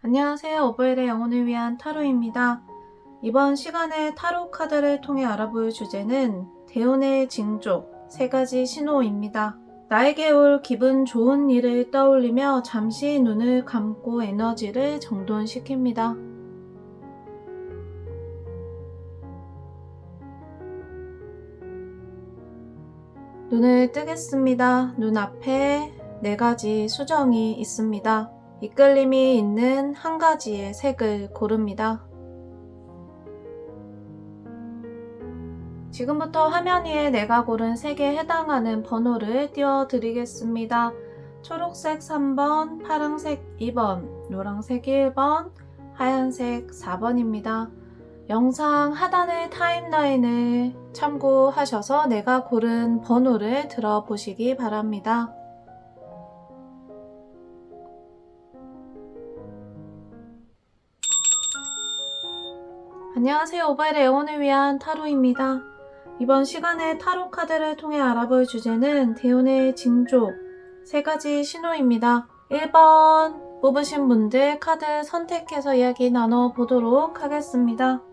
안녕하세요. 오버일의 영혼을 위한 타로입니다. 이번 시간에 타로 카드를 통해 알아볼 주제는 대운의 징조, 3가지 신호입니다. 나에게 올 기분 좋은 일을 떠올리며 잠시 눈을 감고 에너지를 정돈시킵니다. 눈을 뜨겠습니다. 눈앞에 4가지 수정이 있습니다. 이끌림이 있는 한 가지의 색을 고릅니다. 지금부터 화면 위에 내가 고른 색에 해당하는 번호를 띄워드리겠습니다. 초록색 3번, 파란색 2번, 노란색 1번, 하얀색 4번입니다. 영상 하단의 타임라인을 참고하셔서 내가 고른 번호를 들어보시기 바랍니다. 안녕하세요. 오바일의 영혼을 위한 타로입니다. 이번 시간에 타로 카드를 통해 알아볼 주제는 대운의 징조, 3가지 신호입니다. 1번 뽑으신 분들 카드 선택해서 이야기 나눠보도록 하겠습니다.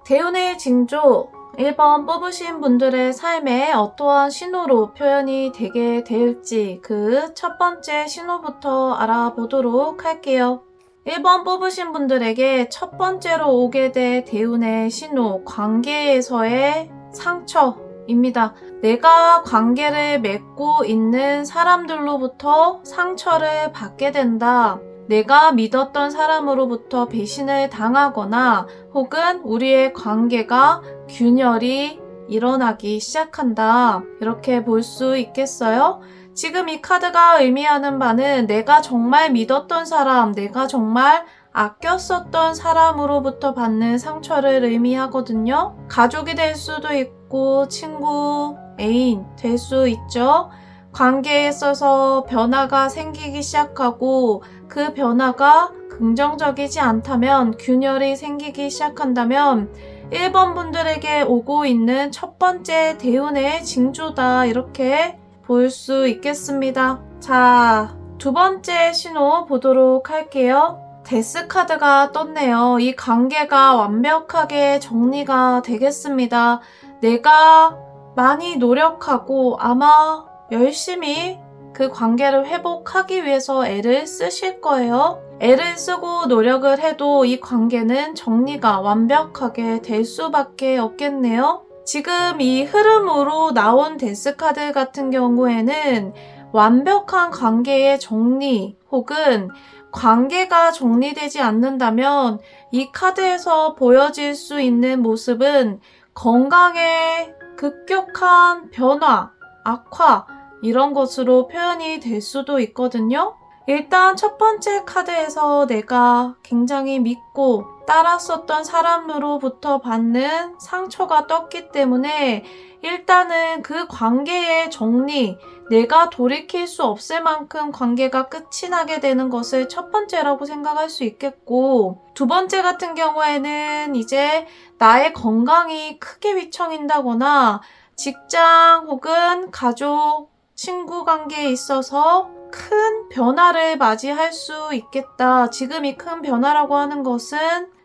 대운의 징조 1번 뽑으신 분들의 삶에 어떠한 신호로 표현이 되게 될지 그 첫 번째 신호부터 알아보도록 할게요. 1번 뽑으신 분들에게 첫 번째로 오게 될 대운의 신호, 관계에서의 상처입니다. 내가 관계를 맺고 있는 사람들로부터 상처를 받게 된다. 내가 믿었던 사람으로부터 배신을 당하거나 혹은 우리의 관계가 균열이 일어나기 시작한다. 이렇게 볼 수 있겠어요? 지금 이 카드가 의미하는 바는 내가 정말 믿었던 사람, 내가 정말 아꼈었던 사람으로부터 받는 상처를 의미하거든요. 가족이 될 수도 있고 친구, 애인 될 수 있죠. 관계에 있어서 변화가 생기기 시작하고 그 변화가 긍정적이지 않다면, 균열이 생기기 시작한다면 1번 분들에게 오고 있는 첫 번째 대운의 징조다, 이렇게 볼 수 있겠습니다. 자, 두 번째 신호 보도록 할게요. 데스 카드가 떴네요. 이 관계가 완벽하게 정리가 되겠습니다. 내가 많이 노력하고 아마 열심히 그 관계를 회복하기 위해서 애를 쓰실 거예요. 애를 쓰고 노력을 해도 이 관계는 정리가 완벽하게 될 수밖에 없겠네요. 지금 이 흐름으로 나온 데스카드 같은 경우에는 완벽한 관계의 정리 혹은 관계가 정리되지 않는다면 이 카드에서 보여질 수 있는 모습은 건강의 급격한 변화, 악화 이런 것으로 표현이 될 수도 있거든요. 일단 첫 번째 카드에서 내가 굉장히 믿고 따랐었던 사람으로부터 받는 상처가 떴기 때문에 일단은 그 관계의 정리, 내가 돌이킬 수 없을 만큼 관계가 끝이 나게 되는 것을 첫 번째라고 생각할 수 있겠고, 두 번째 같은 경우에는 이제 나의 건강이 크게 휘청인다거나 직장 혹은 가족, 친구 관계에 있어서 큰 변화를 맞이할 수 있겠다. 지금 이 큰 변화라고 하는 것은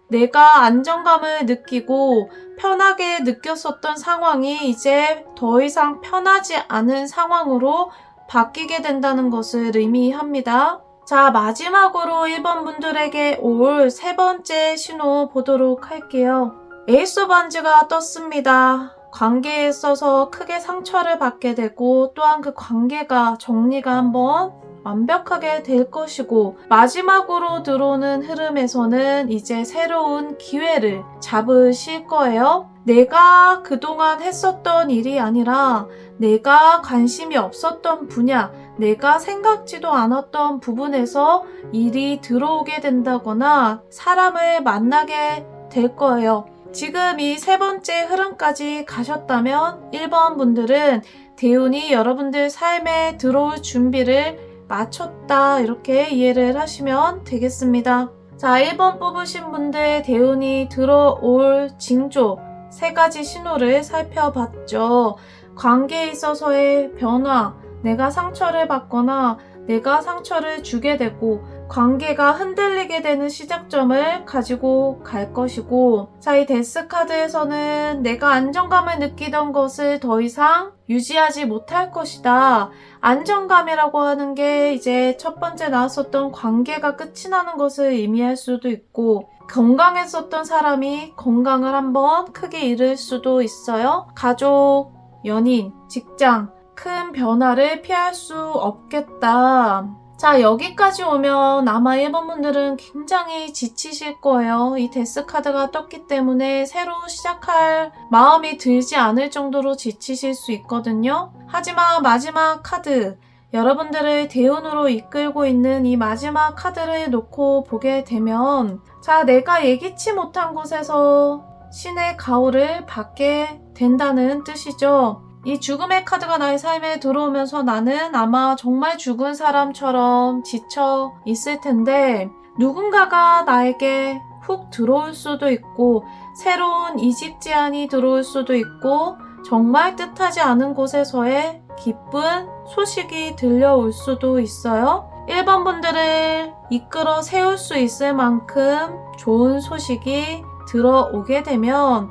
내가 안정감을 느끼고 편하게 느꼈었던 상황이 이제 더 이상 편하지 않은 상황으로 바뀌게 된다는 것을 의미합니다. 자, 마지막으로 1번 분들에게 올 세 번째 신호 보도록 할게요. 에이스 오브 반지가 떴습니다. 관계에 있어서 크게 상처를 받게 되고 또한 그 관계가 정리가 한번 완벽하게 될 것이고, 마지막으로 들어오는 흐름에서는 이제 새로운 기회를 잡으실 거예요. 내가 그동안 했었던 일이 아니라 내가 관심이 없었던 분야, 내가 생각지도 않았던 부분에서 일이 들어오게 된다거나 사람을 만나게 될 거예요. 지금 이 세 번째 흐름까지 가셨다면 1번 분들은 대운이 여러분들 삶에 들어올 준비를 마쳤다, 이렇게 이해를 하시면 되겠습니다. 자, 1번 뽑으신 분들 대운이 들어올 징조 3가지 신호를 살펴봤죠. 관계에 있어서의 변화, 내가 상처를 받거나 내가 상처를 주게 되고 관계가 흔들리게 되는 시작점을 가지고 갈 것이고, 자, 이 데스카드에서는 내가 안정감을 느끼던 것을 더 이상 유지하지 못할 것이다. 안정감이라고 하는 게 이제 첫 번째 나왔었던 관계가 끝이 나는 것을 의미할 수도 있고, 건강했었던 사람이 건강을 한번 크게 잃을 수도 있어요. 가족, 연인, 직장, 큰 변화를 피할 수 없겠다. 자, 여기까지 오면 아마 1번 분들은 굉장히 지치실 거예요. 이 데스카드가 떴기 때문에 새로 시작할 마음이 들지 않을 정도로 지치실 수 있거든요. 하지만 마지막 카드, 여러분들을 대운으로 이끌고 있는 이 마지막 카드를 놓고 보게 되면, 자, 내가 예기치 못한 곳에서 신의 가호를 받게 된다는 뜻이죠. 이 죽음의 카드가 나의 삶에 들어오면서 나는 아마 정말 죽은 사람처럼 지쳐 있을 텐데, 누군가가 나에게 훅 들어올 수도 있고, 새로운 이직 제안이 들어올 수도 있고, 정말 뜻하지 않은 곳에서의 기쁜 소식이 들려올 수도 있어요. 1번 분들을 이끌어 세울 수 있을 만큼 좋은 소식이 들어오게 되면,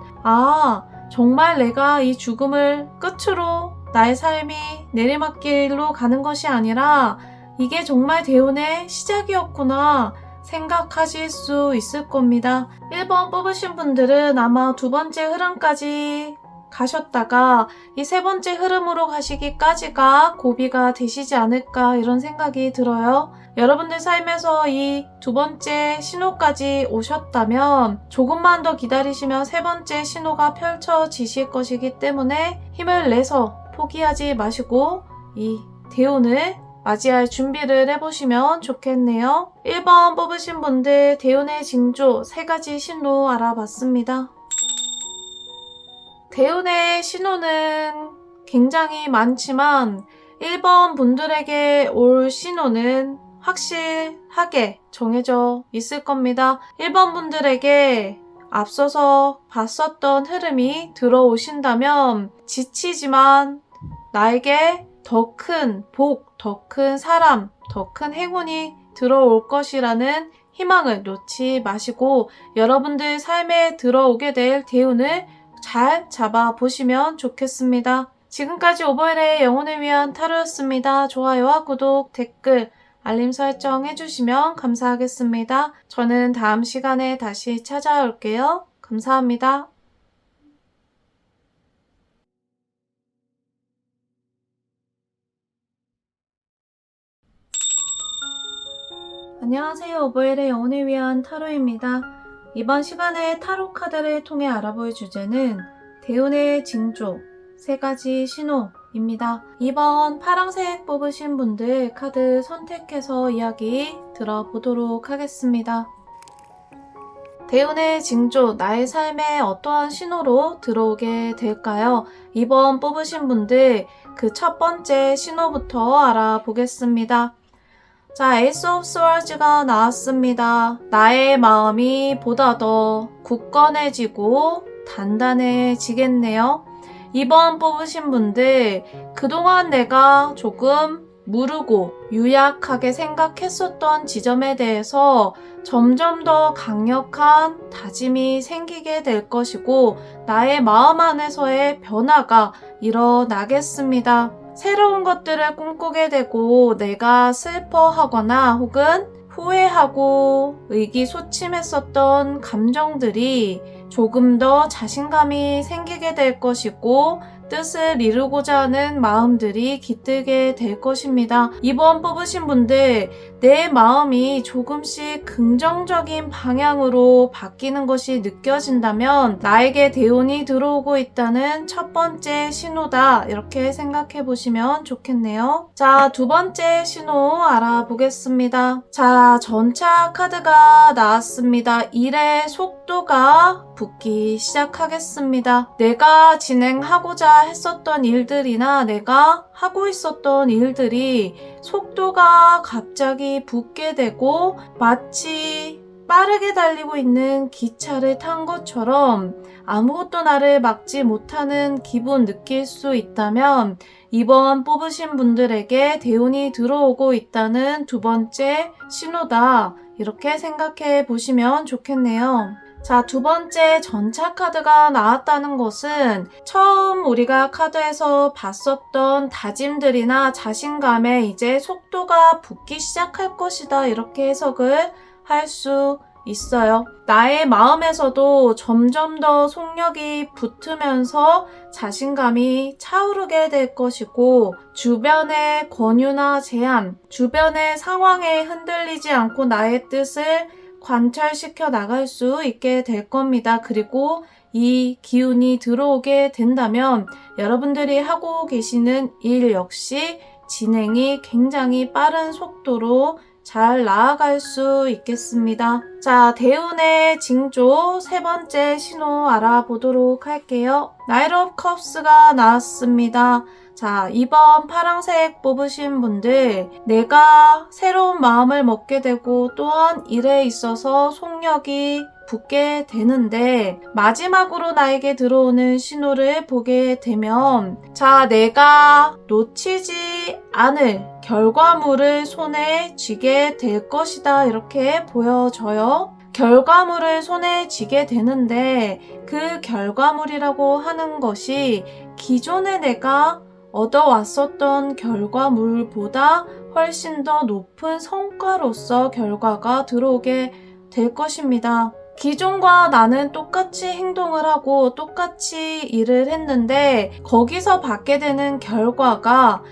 정말 내가 이 죽음을 끝으로 나의 삶이 내리막길로 가는 것이 아니라 이게 정말 대운의 시작이었구나 생각하실 수 있을 겁니다. 1번 뽑으신 분들은 아마 두 번째 흐름까지 가셨다가 이 세 번째 흐름으로 가시기까지가 고비가 되시지 않을까 이런 생각이 들어요. 여러분들 삶에서 이 두 번째 신호까지 오셨다면 조금만 더 기다리시면 세 번째 신호가 펼쳐지실 것이기 때문에 힘을 내서 포기하지 마시고 이 대운을 맞이할 준비를 해보시면 좋겠네요. 1번 뽑으신 분들 대운의 징조 3가지 신호 알아봤습니다. 대운의 신호는 굉장히 많지만 1번 분들에게 올 신호는 확실하게 정해져 있을 겁니다. 1번 분들에게 앞서서 봤었던 흐름이 들어오신다면 지치지만 나에게 더 큰 복, 더 큰 사람, 더 큰 행운이 들어올 것이라는 희망을 놓지 마시고 여러분들 삶에 들어오게 될 대운을 잘 잡아보시면 좋겠습니다. 지금까지 오버일의 영혼을 위한 타로였습니다. 좋아요와 구독, 댓글, 알림 설정 해주시면 감사하겠습니다. 저는 다음 시간에 다시 찾아올게요. 감사합니다. 안녕하세요. 오버일의 영혼을 위한 타로입니다. 이번 시간에 타로 카드를 통해 알아볼 주제는 대운의 징조 3가지 신호입니다. 이번 파란색 뽑으신 분들 카드 선택해서 이야기 들어보도록 하겠습니다. 대운의 징조, 나의 삶에 어떠한 신호로 들어오게 될까요? 이번 뽑으신 분들 그 첫 번째 신호부터 알아보겠습니다. 자, 에이스 오브 스월즈가 나왔습니다. 나의 마음이 보다 더 굳건해지고 단단해지겠네요. 2번 뽑으신 분들, 그동안 내가 조금 무르고 유약하게 생각했었던 지점에 대해서 점점 더 강력한 다짐이 생기게 될 것이고 나의 마음 안에서의 변화가 일어나겠습니다. 새로운 것들을 꿈꾸게 되고 내가 슬퍼하거나 혹은 후회하고 의기소침했었던 감정들이 조금 더 자신감이 생기게 될 것이고 뜻을 이루고자 하는 마음들이 깃들게 될 것입니다. 이번 뽑으신 분들, 내 마음이 조금씩 긍정적인 방향으로 바뀌는 것이 느껴진다면 나에게 대운이 들어오고 있다는 첫 번째 신호다. 이렇게 생각해 보시면 좋겠네요. 자, 두 번째 신호 알아보겠습니다. 자, 전차 카드가 나왔습니다. 일의 속도가 붙기 시작하겠습니다. 내가 진행하고자 했었던 일들이나 내가 하고 있었던 일들이 속도가 갑자기 붙게 되고 마치 빠르게 달리고 있는 기차를 탄 것처럼 아무것도 나를 막지 못하는 기분 느낄 수 있다면 이번 뽑으신 분들에게 대운이 들어오고 있다는 두 번째 신호다. 이렇게 생각해 보시면 좋겠네요. 자, 두 번째 전차 카드가 나왔다는 것은 처음 우리가 카드에서 봤었던 다짐들이나 자신감에 이제 속도가 붙기 시작할 것이다. 이렇게 해석을 할 수 있어요. 나의 마음에서도 점점 더 속력이 붙으면서 자신감이 차오르게 될 것이고, 주변의 권유나 제안, 주변의 상황에 흔들리지 않고 나의 뜻을 관철시켜 나갈 수 있게 될 겁니다. 그리고 이 기운이 들어오게 된다면 여러분들이 하고 계시는 일 역시 진행이 굉장히 빠른 속도로 잘 나아갈 수 있겠습니다. 자, 대운의 징조 세 번째 신호 알아보도록 할게요. 나이트 오브 컵스가 나왔습니다. 자, 이번 파란색 뽑으신 분들, 내가 새로운 마음을 먹게 되고 또한 일에 있어서 속력이 붙게 되는데, 마지막으로 나에게 들어오는 신호를 보게 되면, 자, 내가 놓치지 않을 결과물을 손에 쥐게 될 것이다. 이렇게 보여져요. 결과물을 손에 쥐게 되는데, 그 결과물이라고 하는 것이 기존에 내가 얻어왔었던 결과물보다 훨씬 더 높은 성과로서 결과가 들어오게 될 것입니다. 기존과 나는 똑같이 행동을 하고 똑같이 일을 했는데 거기서 받게 되는 결과가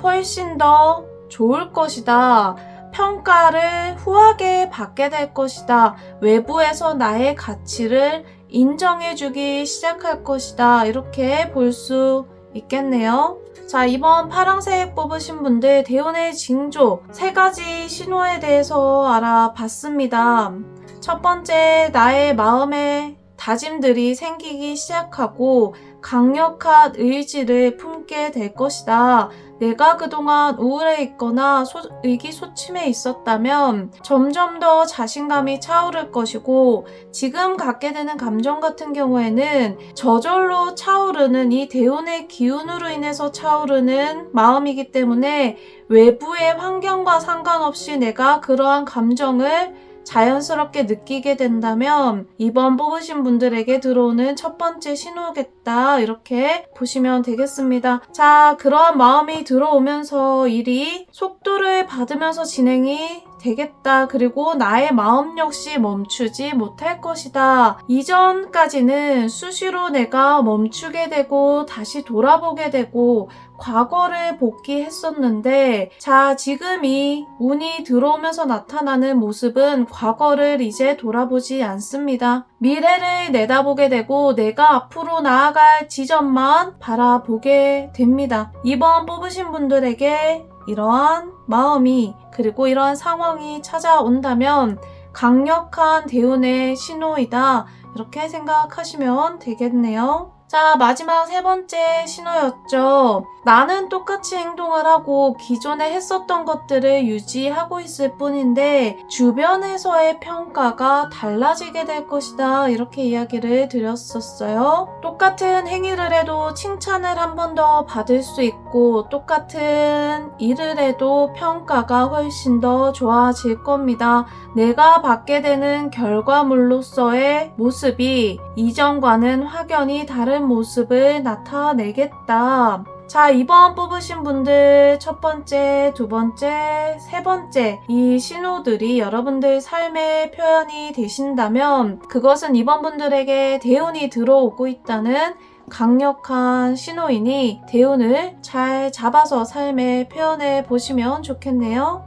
훨씬 더 좋을 것이다. 평가를 후하게 받게 될 것이다. 외부에서 나의 가치를 인정해주기 시작할 것이다. 이렇게 볼 수 있겠네요. 자, 이번 파란색 뽑으신 분들 대운의 징조 세 가지 신호에 대해서 알아봤습니다. 첫 번째, 나의 마음에 다짐들이 생기기 시작하고 강력한 의지를 품게 될 것이다. 내가 그동안 우울해 있거나 의기소침해 있었다면 점점 더 자신감이 차오를 것이고, 지금 갖게 되는 감정 같은 경우에는 저절로 차오르는 이 대운의 기운으로 인해서 차오르는 마음이기 때문에 외부의 환경과 상관없이 내가 그러한 감정을 자연스럽게 느끼게 된다면 이번 뽑으신 분들에게 들어오는 첫 번째 신호겠다. 이렇게 보시면 되겠습니다. 자, 그러한 마음이 들어오면서 일이 속도를 받으면서 진행이 되겠다. 그리고 나의 마음 역시 멈추지 못할 것이다. 이전까지는 수시로 내가 멈추게 되고 다시 돌아보게 되고 과거를 복귀했었는데, 자, 지금 이 운이 들어오면서 나타나는 모습은 과거를 이제 돌아보지 않습니다. 미래를 내다보게 되고 내가 앞으로 나아갈 지점만 바라보게 됩니다. 이번 뽑으신 분들에게 이러한 마음이 그리고 이러한 상황이 찾아온다면 강력한 대운의 신호이다. 이렇게 생각하시면 되겠네요. 자, 마지막 세 번째 신호였죠. 나는 똑같이 행동을 하고 기존에 했었던 것들을 유지하고 있을 뿐인데 주변에서의 평가가 달라지게 될 것이다. 이렇게 이야기를 드렸었어요. 똑같은 행위를 해도 칭찬을 한 번 더 받을 수 있고 똑같은 일을 해도 평가가 훨씬 더 좋아질 겁니다. 내가 받게 되는 결과물로서의 모습이 이전과는 확연히 다른 모습을 나타내겠다. 자, 이번 뽑으신 분들 첫 번째, 두 번째, 세 번째 이 신호들이 여러분들 삶의 표현이 되신다면 그것은 이번 분들에게 대운이 들어오고 있다는 강력한 신호이니 대운을 잘 잡아서 삶에 표현해 보시면 좋겠네요.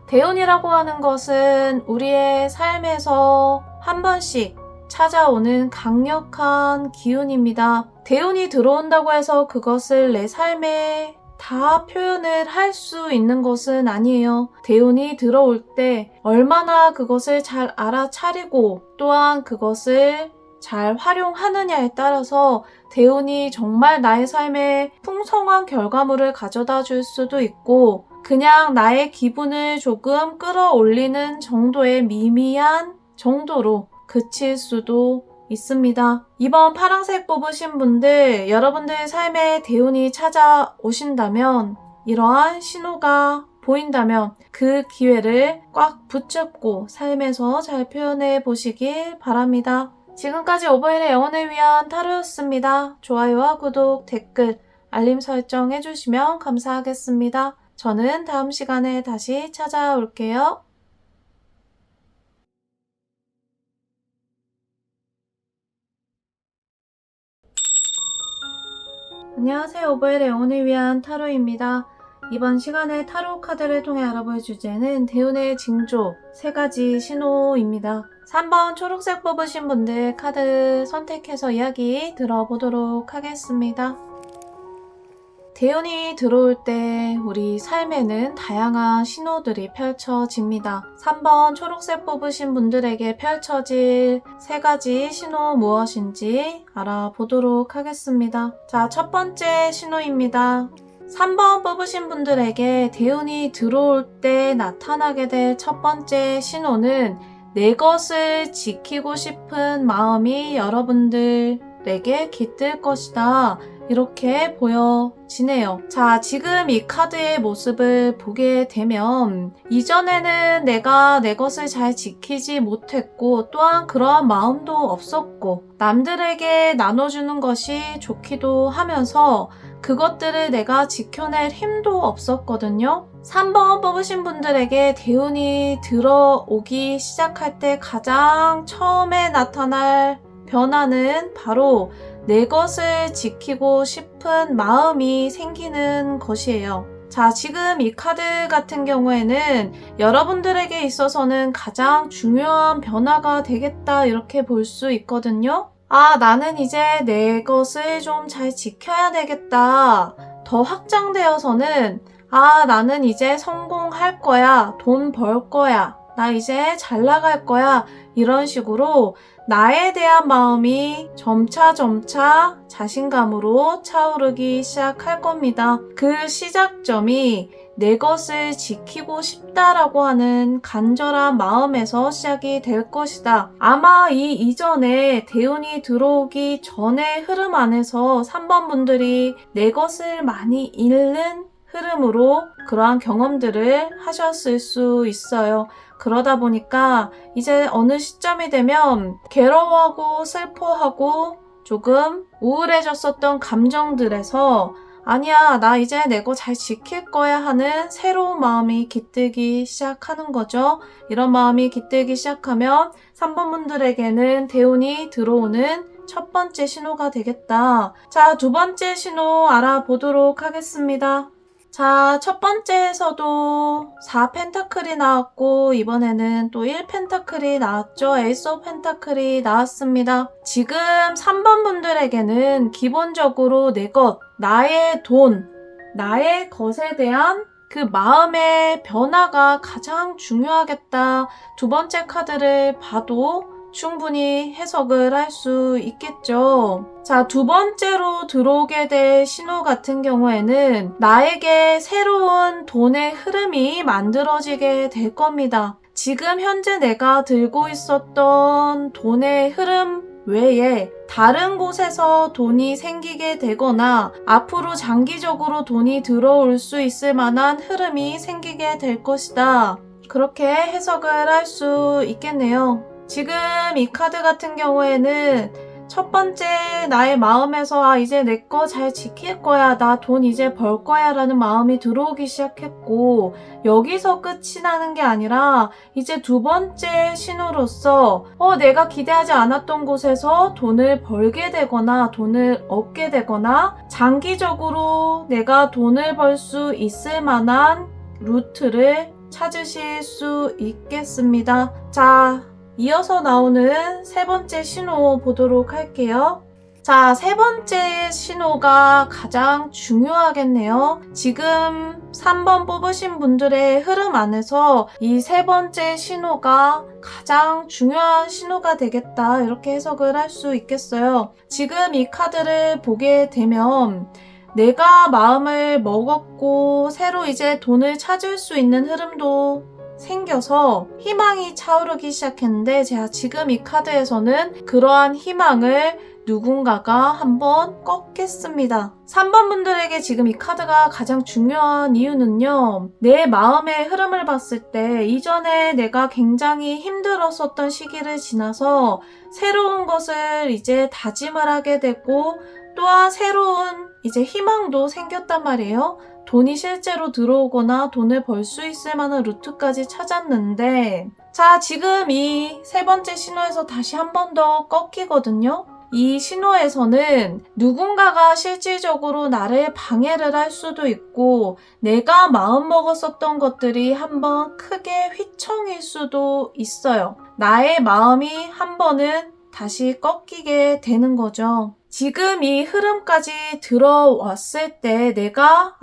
대운이라고 하는 것은 우리의 삶에서 한 번씩 찾아오는 강력한 기운입니다. 대운이 들어온다고 해서 그것을 내 삶에 다 표현을 할 수 있는 것은 아니에요. 대운이 들어올 때 얼마나 그것을 잘 알아차리고 또한 그것을 잘 활용하느냐에 따라서 대운이 정말 나의 삶에 풍성한 결과물을 가져다 줄 수도 있고 그냥 나의 기분을 조금 끌어올리는 정도의 미미한 정도로 그칠 수도 있습니다. 이번 파란색 뽑으신 분들, 여러분들 삶에 대운이 찾아오신다면, 이러한 신호가 보인다면 그 기회를 꽉 붙잡고 삶에서 잘 표현해 보시길 바랍니다. 지금까지 오버힐의 영혼을 위한 타로였습니다. 좋아요와 구독, 댓글, 알림 설정 해주시면 감사하겠습니다. 저는 다음 시간에 다시 찾아올게요. 안녕하세요. 오버힐의 영혼을 위한 타로입니다. 이번 시간에 타로 카드를 통해 알아볼 주제는 대운의 징조 3가지 신호입니다. 3번 초록색 뽑으신 분들 카드 선택해서 이야기 들어보도록 하겠습니다. 대운이 들어올 때 우리 삶에는 다양한 신호들이 펼쳐집니다. 3번 초록색 뽑으신 분들에게 펼쳐질 3가지 신호 무엇인지 알아보도록 하겠습니다. 자, 첫 번째 신호입니다. 3번 뽑으신 분들에게 대운이 들어올 때 나타나게 될 첫 번째 신호는 내 것을 지키고 싶은 마음이 여러분들에게 깃들 것이다. 이렇게 보여지네요. 자, 지금 이 카드의 모습을 보게 되면 이전에는 내가 내 것을 잘 지키지 못했고 또한 그러한 마음도 없었고 남들에게 나눠주는 것이 좋기도 하면서 그것들을 내가 지켜낼 힘도 없었거든요. 3번 뽑으신 분들에게 대운이 들어오기 시작할 때 가장 처음에 나타날 변화는 바로 내 것을 지키고 싶은 마음이 생기는 것이에요. 자, 지금 이 카드 같은 경우에는 여러분들에게 있어서는 가장 중요한 변화가 되겠다 이렇게 볼 수 있거든요. 아, 나는 이제 내 것을 좀 잘 지켜야 되겠다. 더 확장되어서는 아, 나는 이제 성공할 거야. 돈 벌 거야. 나 이제 잘 나갈 거야. 이런 식으로 나에 대한 마음이 점차 자신감으로 차오르기 시작할 겁니다. 그 시작점이 내 것을 지키고 싶다라고 하는 간절한 마음에서 시작이 될 것이다. 아마 이 이전에 대운이 들어오기 전의 흐름 안에서 3번 분들이 내 것을 많이 잃는 흐름으로 그러한 경험들을 하셨을 수 있어요. 그러다 보니까 이제 어느 시점이 되면 괴로워하고 슬퍼하고 조금 우울해졌었던 감정들에서 아니야, 나 이제 내 거 잘 지킬 거야 하는 새로운 마음이 깃들기 시작하는 거죠. 이런 마음이 깃들기 시작하면 3번 분들에게는 대운이 들어오는 첫 번째 신호가 되겠다. 자, 두 번째 신호 알아보도록 하겠습니다. 자, 첫 번째에서도 4펜타클이 나왔고 이번에는 또 1펜타클이 나왔죠. 에이스 오브 펜타클이 나왔습니다. 지금 3번 분들에게는 기본적으로 내 것, 나의 돈, 나의 것에 대한 그 마음의 변화가 가장 중요하겠다. 두 번째 카드를 봐도 충분히 해석을 할 수 있겠죠. 자, 두 번째로 들어오게 될 신호 같은 경우에는 나에게 새로운 돈의 흐름이 만들어지게 될 겁니다. 지금 현재 내가 들고 있었던 돈의 흐름 외에 다른 곳에서 돈이 생기게 되거나 앞으로 장기적으로 돈이 들어올 수 있을 만한 흐름이 생기게 될 것이다. 그렇게 해석을 할 수 있겠네요. 지금 이 카드 같은 경우에는 첫 번째 나의 마음에서 아, 이제 내 거 잘 지킬 거야. 나 돈 이제 벌 거야 라는 마음이 들어오기 시작했고 여기서 끝이 나는 게 아니라 이제 두 번째 신호로서 내가 기대하지 않았던 곳에서 돈을 벌게 되거나 돈을 얻게 되거나 장기적으로 내가 돈을 벌 수 있을 만한 루트를 찾으실 수 있겠습니다. 자, 이어서 나오는 세 번째 신호 보도록 할게요. 자, 세 번째 신호가 가장 중요하겠네요. 지금 3번 뽑으신 분들의 흐름 안에서 이 세 번째 신호가 가장 중요한 신호가 되겠다. 이렇게 해석을 할 수 있겠어요. 지금 이 카드를 보게 되면 내가 마음을 먹었고 새로 이제 돈을 찾을 수 있는 흐름도 생겨서 희망이 차오르기 시작했는데 제가 지금 이 카드에서는 그러한 희망을 누군가가 한번 꺾겠습니다. 3번 분들에게 지금 이 카드가 가장 중요한 이유는요. 내 마음의 흐름을 봤을 때 이전에 내가 굉장히 힘들었었던 시기를 지나서 새로운 것을 이제 다짐을 하게 되고 또한 새로운 이제 희망도 생겼단 말이에요. 돈이 실제로 들어오거나 돈을 벌 수 있을 만한 루트까지 찾았는데 자, 지금 이 세 번째 신호에서 다시 한 번 더 꺾이거든요. 이 신호에서는 누군가가 실질적으로 나를 방해를 할 수도 있고 내가 마음먹었었던 것들이 한번 크게 휘청일 수도 있어요. 나의 마음이 한 번은 다시 꺾이게 되는 거죠. 지금 이 흐름까지 들어왔을 때 내가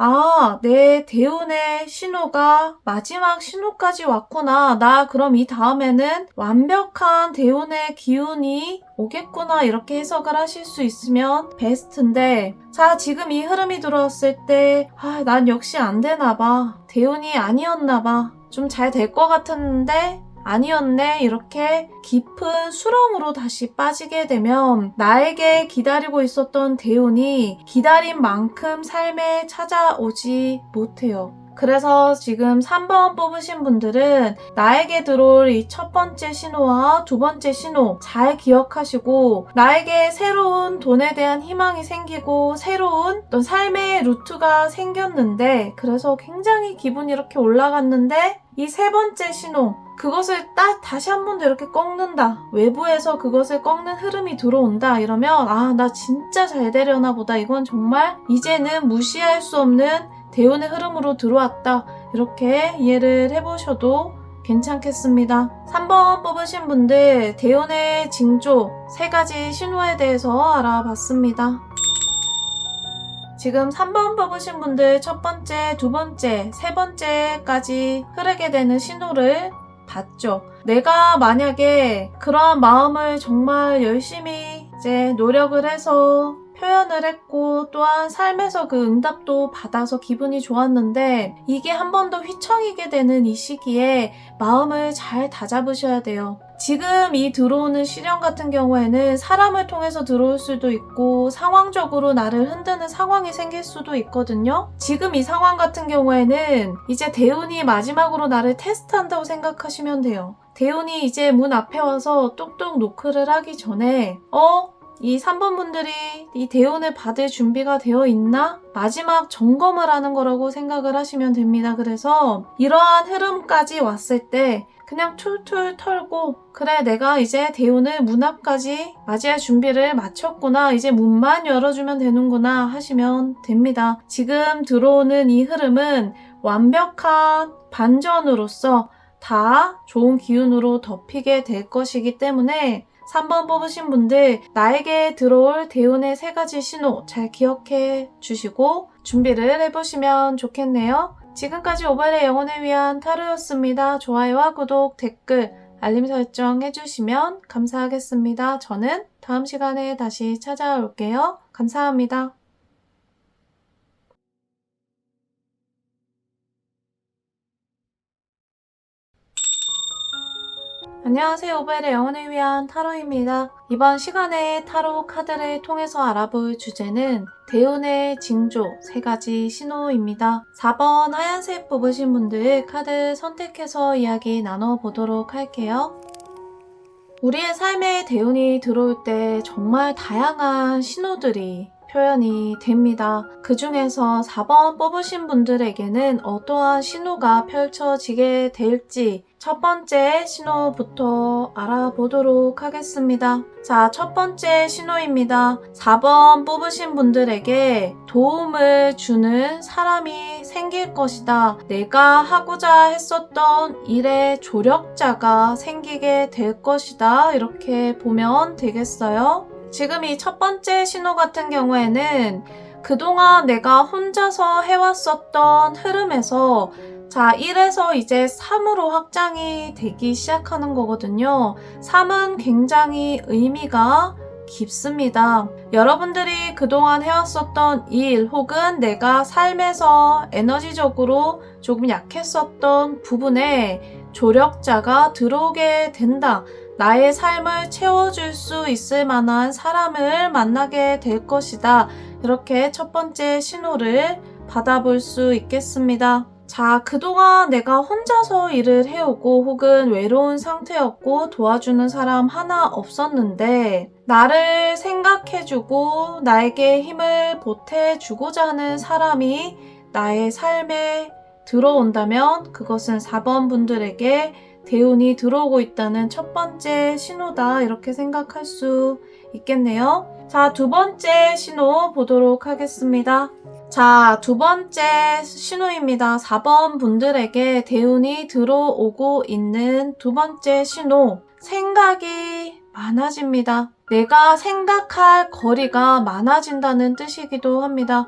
내 대운의 신호가 마지막 신호까지 왔구나. 나 그럼 이 다음에는 완벽한 대운의 기운이 오겠구나. 이렇게 해석을 하실 수 있으면 베스트인데 자, 지금 이 흐름이 들어왔을 때 난 역시 안 되나 봐. 대운이 아니었나 봐. 좀 잘 될 것 같았는데 아니었네. 이렇게 깊은 수렁으로 다시 빠지게 되면 나에게 기다리고 있었던 대운이 기다린 만큼 삶에 찾아오지 못해요. 그래서 지금 3번 뽑으신 분들은 나에게 들어올 이 첫 번째 신호와 두 번째 신호 잘 기억하시고 나에게 새로운 돈에 대한 희망이 생기고 새로운 어떤 삶의 루트가 생겼는데 그래서 굉장히 기분이 이렇게 올라갔는데 이 세 번째 신호 그것을 다시 한 번 더 이렇게 꺾는다. 외부에서 그것을 꺾는 흐름이 들어온다. 이러면 나 진짜 잘 되려나 보다. 이건 정말 이제는 무시할 수 없는 대운의 흐름으로 들어왔다. 이렇게 이해를 해보셔도 괜찮겠습니다. 3번 뽑으신 분들 대운의 징조 3가지 신호에 대해서 알아봤습니다. 지금 3번 뽑으신 분들 첫 번째, 두 번째, 세 번째까지 흐르게 되는 신호를 봤죠. 내가 만약에 그러한 마음을 정말 열심히 이제 노력을 해서 표현을 했고 또한 삶에서 그 응답도 받아서 기분이 좋았는데 이게 한 번 더 휘청이게 되는 이 시기에 마음을 잘 다잡으셔야 돼요. 지금 이 들어오는 시련 같은 경우에는 사람을 통해서 들어올 수도 있고 상황적으로 나를 흔드는 상황이 생길 수도 있거든요. 지금 이 상황 같은 경우에는 이제 대운이 마지막으로 나를 테스트한다고 생각하시면 돼요. 대운이 이제 문 앞에 와서 똑똑 노크를 하기 전에 이 3번 분들이 이 대운을 받을 준비가 되어 있나? 마지막 점검을 하는 거라고 생각을 하시면 됩니다. 그래서 이러한 흐름까지 왔을 때 그냥 툴툴 털고 그래 내가 이제 대운을 문 앞까지 맞이할 준비를 마쳤구나. 이제 문만 열어주면 되는구나 하시면 됩니다. 지금 들어오는 이 흐름은 완벽한 반전으로서 다 좋은 기운으로 덮이게 될 것이기 때문에 3번 뽑으신 분들 나에게 들어올 대운의 3가지 신호 잘 기억해 주시고 준비를 해보시면 좋겠네요. 지금까지 오발의 영혼을 위한 타로였습니다. 좋아요와 구독, 댓글, 알림 설정 해주시면 감사하겠습니다. 저는 다음 시간에 다시 찾아올게요. 감사합니다. 안녕하세요. 오벨의 영혼을 위한 타로입니다. 이번 시간에 타로 카드를 통해서 알아볼 주제는 대운의 징조 3가지 신호입니다. 4번 하얀색 뽑으신 분들 카드 선택해서 이야기 나눠보도록 할게요. 우리의 삶에 대운이 들어올 때 정말 다양한 신호들이 표현이 됩니다. 그 중에서 4번 뽑으신 분들에게는 어떠한 신호가 펼쳐지게 될지 첫 번째 신호부터 알아보도록 하겠습니다. 자, 첫 번째 신호입니다. 4번 뽑으신 분들에게 도움을 주는 사람이 생길 것이다. 내가 하고자 했었던 일의 조력자가 생기게 될 것이다. 이렇게 보면 되겠어요. 지금 이 첫 번째 신호 같은 경우에는 그동안 내가 혼자서 해왔었던 흐름에서 자, 1에서 이제 3으로 확장이 되기 시작하는 거거든요. 3은 굉장히 의미가 깊습니다. 여러분들이 그동안 해왔었던 일 혹은 내가 삶에서 에너지적으로 조금 약했었던 부분에 조력자가 들어오게 된다. 나의 삶을 채워줄 수 있을 만한 사람을 만나게 될 것이다. 이렇게 첫 번째 신호를 받아볼 수 있겠습니다. 자, 그동안 내가 혼자서 일을 해오고 혹은 외로운 상태였고 도와주는 사람 하나 없었는데 나를 생각해주고 나에게 힘을 보태주고자 하는 사람이 나의 삶에 들어온다면 그것은 4번 분들에게 대운이 들어오고 있다는 첫 번째 신호다. 이렇게 생각할 수 있겠네요. 자, 두 번째 신호 보도록 하겠습니다. 자, 두 번째 신호입니다. 4번 분들에게 대운이 들어오고 있는 두 번째 신호. 생각이 많아집니다. 내가 생각할 거리가 많아진다는 뜻이기도 합니다.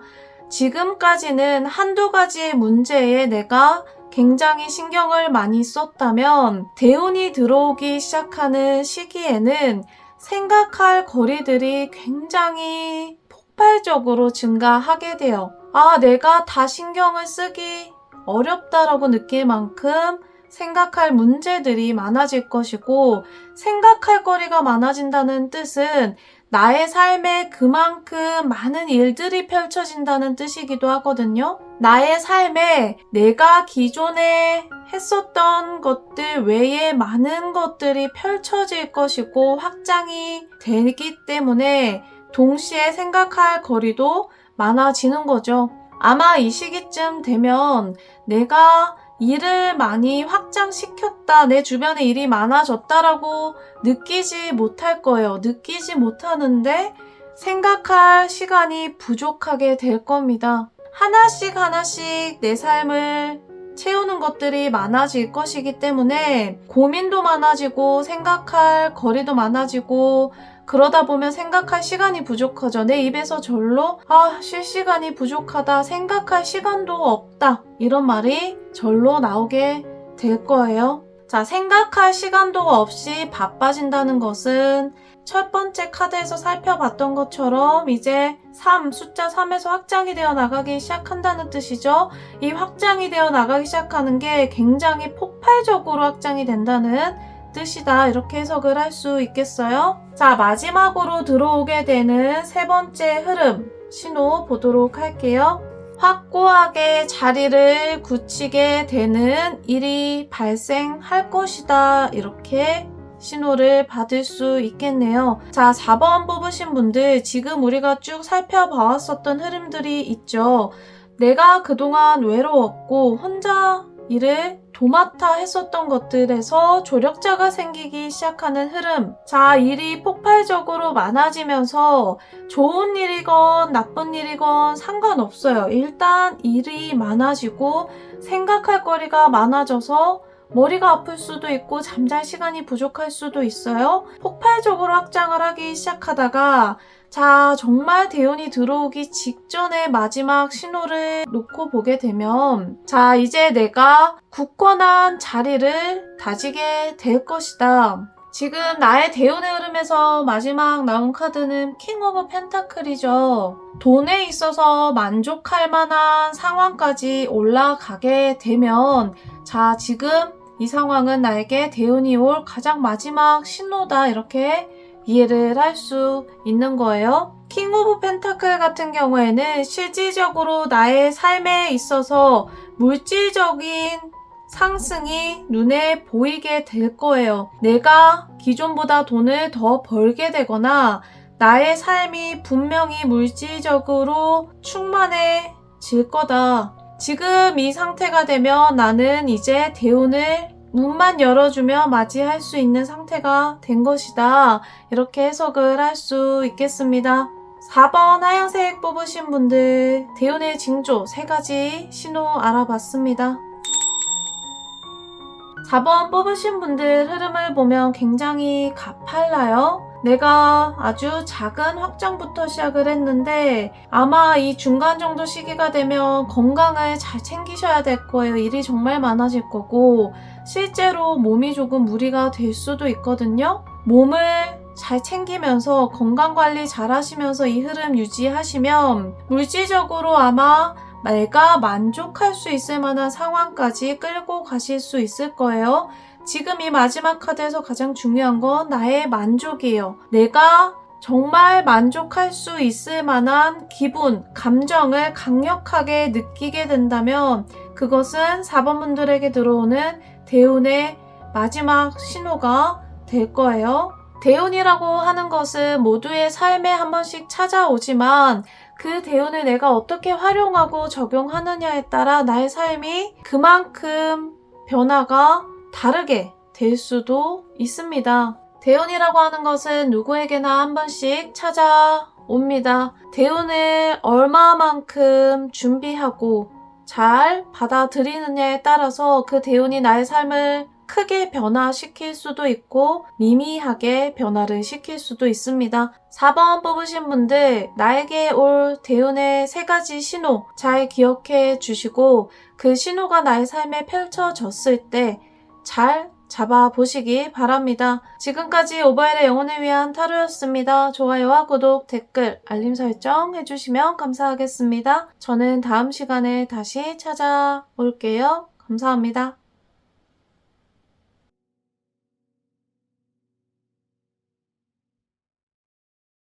지금까지는 한두 가지의 문제에 내가 굉장히 신경을 많이 썼다면 대운이 들어오기 시작하는 시기에는 생각할 거리들이 굉장히 폭발적으로 증가하게 돼요. 아, 내가 다 신경을 쓰기 어렵다라고 느낄 만큼 생각할 문제들이 많아질 것이고, 생각할 거리가 많아진다는 뜻은 나의 삶에 그만큼 많은 일들이 펼쳐진다는 뜻이기도 하거든요. 나의 삶에 내가 기존에 했었던 것들 외에 많은 것들이 펼쳐질 것이고 확장이 되기 때문에 동시에 생각할 거리도 많아지는 거죠. 아마 이 시기쯤 되면 내가 일을 많이 확장시켰다, 내 주변에 일이 많아졌다라고 느끼지 못할 거예요. 느끼지 못하는데 생각할 시간이 부족하게 될 겁니다. 하나씩 내 삶을 채우는 것들이 많아질 것이기 때문에 고민도 많아지고 생각할 거리도 많아지고 그러다 보면 생각할 시간이 부족하죠. 내 입에서 절로 쉴 시간이 부족하다, 생각할 시간도 없다, 이런 말이 절로 나오게 될 거예요. 자, 생각할 시간도 없이 바빠진다는 것은 첫 번째 카드에서 살펴봤던 것처럼 이제 숫자 3에서 확장이 되어 나가기 시작한다는 뜻이죠. 이 확장이 되어 나가기 시작하는 게 굉장히 폭발적으로 확장이 된다는 뜻이다. 이렇게 해석을 할 수 있겠어요. 자, 마지막으로 들어오게 되는 세 번째 흐름, 신호 보도록 할게요. 확고하게 자리를 굳히게 되는 일이 발생할 것이다. 이렇게 신호를 받을 수 있겠네요. 자, 4번 뽑으신 분들, 지금 우리가 쭉 살펴봐왔었던 흐름들이 있죠. 내가 그동안 외로웠고 혼자 일을 도맡아 했었던 것들에서 조력자가 생기기 시작하는 흐름. 자, 일이 폭발적으로 많아지면서 좋은 일이건 나쁜 일이건 상관없어요. 일단 일이 많아지고 생각할 거리가 많아져서 머리가 아플 수도 있고 잠잘 시간이 부족할 수도 있어요. 폭발적으로 확장을 하기 시작하다가 자, 정말 대운이 들어오기 직전에 마지막 신호를 놓고 보게 되면 자, 이제 내가 굳건한 자리를 다지게 될 것이다. 지금 나의 대운의 흐름에서 마지막 나온 카드는 킹 오브 펜타클이죠. 돈에 있어서 만족할 만한 상황까지 올라가게 되면 자, 지금 이 상황은 나에게 대운이 올 가장 마지막 신호다. 이렇게 이해를 할 수 있는 거예요. 킹 오브 펜타클 같은 경우에는 실질적으로 나의 삶에 있어서 물질적인 상승이 눈에 보이게 될 거예요. 내가 기존보다 돈을 더 벌게 되거나 나의 삶이 분명히 물질적으로 충만해질 거다. 지금 이 상태가 되면 나는 이제 대운을 문만 열어주면 맞이할 수 있는 상태가 된 것이다. 이렇게 해석을 할 수 있겠습니다. 4번 하얀색 뽑으신 분들, 대운의 징조 3가지 신호 알아봤습니다. 4번 뽑으신 분들 흐름을 보면 굉장히 가팔라요. 내가 아주 작은 확장부터 시작을 했는데 아마 이 중간 정도 시기가 되면 건강을 잘 챙기셔야 될 거예요. 일이 정말 많아질 거고 실제로 몸이 조금 무리가 될 수도 있거든요. 몸을 잘 챙기면서 건강관리 잘 하시면서 이 흐름 유지하시면 물질적으로 아마 내가 만족할 수 있을 만한 상황까지 끌고 가실 수 있을 거예요. 지금 이 마지막 카드에서 가장 중요한 건 나의 만족이에요. 내가 정말 만족할 수 있을 만한 기분, 감정을 강력하게 느끼게 된다면 그것은 4번 분들에게 들어오는 대운의 마지막 신호가 될 거예요. 대운이라고 하는 것은 모두의 삶에 한 번씩 찾아오지만 그 대운을 내가 어떻게 활용하고 적용하느냐에 따라 나의 삶이 그만큼 변화가 다르게 될 수도 있습니다. 대운이라고 하는 것은 누구에게나 한 번씩 찾아옵니다. 대운을 얼마만큼 준비하고 잘 받아들이느냐에 따라서 그 대운이 나의 삶을 크게 변화시킬 수도 있고 미미하게 변화를 시킬 수도 있습니다. 4번 뽑으신 분들, 나에게 올 대운의 3가지 신호 잘 기억해 주시고 그 신호가 나의 삶에 펼쳐졌을 때 잘 잡아보시기 바랍니다. 지금까지 오바엘의 영혼을 위한 타로였습니다. 좋아요와 구독, 댓글, 알림 설정 해주시면 감사하겠습니다. 저는 다음 시간에 다시 찾아올게요. 감사합니다.